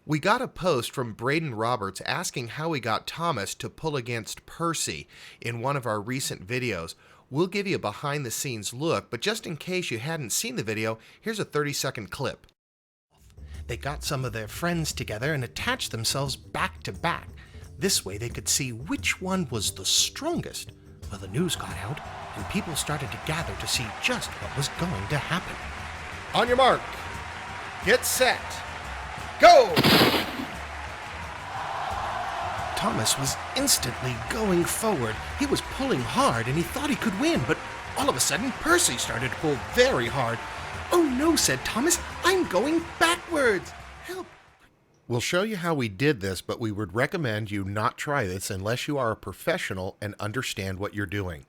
We got a post from Braden Roberts asking how we got Thomas to pull against Percy in one of our recent videos. We'll give you a behind-the-scenes look, but just in case you hadn't seen the video, here's a 30-second clip. They got some of their friends together and attached themselves back to back. This way they could see which one was the strongest. Well, the news got out, and people started to gather to see just what was going to happen. On your mark, get set, go! Thomas was instantly going forward. He was pulling hard and he thought he could win, but all of a sudden Percy started to pull very hard. "Oh no," said Thomas, "I'm going backwards. Help." We'll show you how we did this, but we would recommend you not try this unless you are a professional and understand what you're doing.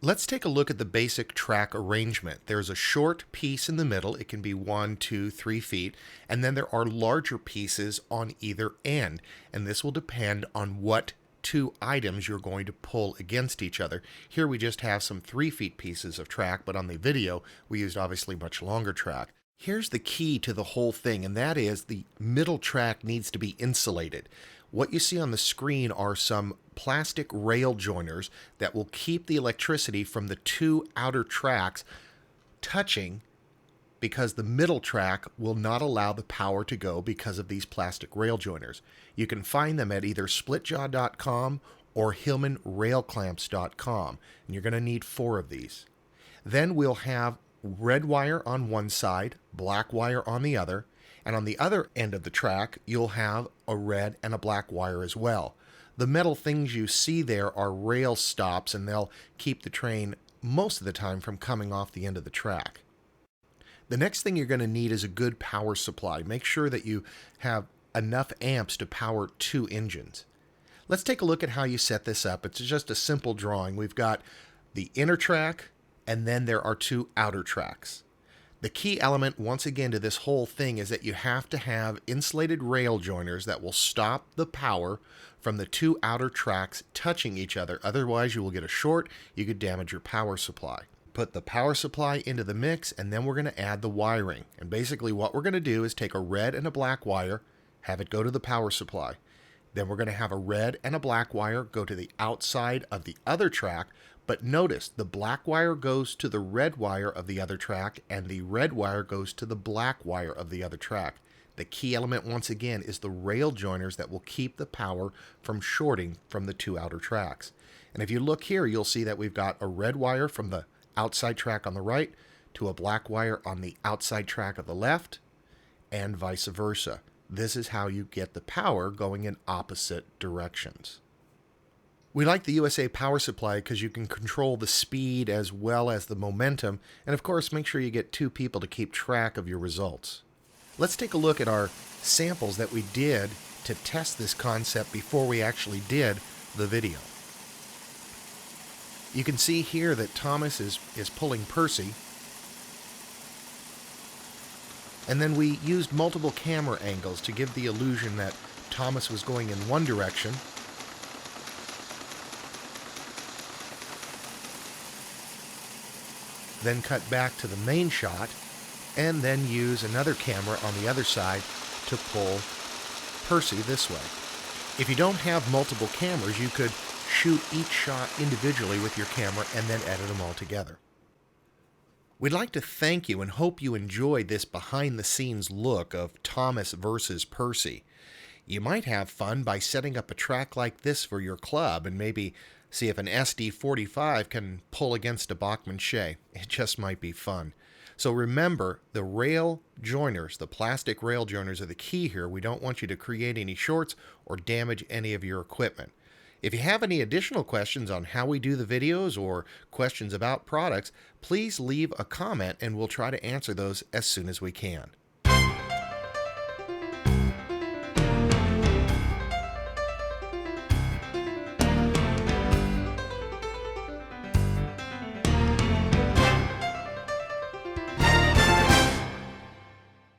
Let's take a look at the basic track arrangement. There's a short piece in the middle. It can be 1, 2, 3 feet. And then there are larger pieces on either end. And this will depend on what two items you're going to pull against each other. Here we just have some 3 feet pieces of track, but on the video we used obviously much longer track. Here's the key to the whole thing, and that is the middle track needs to be insulated. What you see on the screen are some plastic rail joiners that will keep the electricity from the two outer tracks touching, because the middle track will not allow the power to go because of these plastic rail joiners. You can find them at either splitjaw.com or hillmanrailclamps.com, and you're going to need 4 of these. Then we'll have red wire on one side, black wire on the other, and on the other end of the track you'll have a red and a black wire as well. The metal things you see there are rail stops, and they'll keep the train most of the time from coming off the end of the track. The next thing you're going to need is a good power supply. Make sure that you have enough amps to power 2 engines. Let's take a look at how you set this up. It's just a simple drawing. We've got the inner track, and then there are 2 outer tracks. The key element, once again, to this whole thing is that you have to have insulated rail joiners that will stop the power from the 2 outer tracks touching each other. Otherwise, you will get a short. You could damage your power supply. Put the power supply into the mix, and then we're going to add the wiring. And basically what we're going to do is take a red and a black wire, have it go to the power supply. Then we're going to have a red and a black wire go to the outside of the other track. But notice, the black wire goes to the red wire of the other track, and the red wire goes to the black wire of the other track. The key element, once again, is the rail joiners that will keep the power from shorting from the 2 outer tracks. And if you look here, you'll see that we've got a red wire from the outside track on the right to a black wire on the outside track of the left, and vice versa. This is how you get the power going in opposite directions. We like the USA power supply because you can control the speed as well as the momentum, and of course make sure you get 2 people to keep track of your results. Let's take a look at our samples that we did to test this concept before we actually did the video. You can see here that Thomas is pulling Percy, and then we used multiple camera angles to give the illusion that Thomas was going in one direction, then cut back to the main shot, and then use another camera on the other side to pull Percy this way. If you don't have multiple cameras, you could shoot each shot individually with your camera and then edit them all together. We'd like to thank you and hope you enjoyed this behind-the-scenes look of Thomas versus Percy. You might have fun by setting up a track like this for your club and maybe see if an SD45 can pull against a Bachmann-Shea. It just might be fun. So remember, the rail joiners, the plastic rail joiners, are the key here. We don't want you to create any shorts or damage any of your equipment. If you have any additional questions on how we do the videos or questions about products, please leave a comment and we'll try to answer those as soon as we can.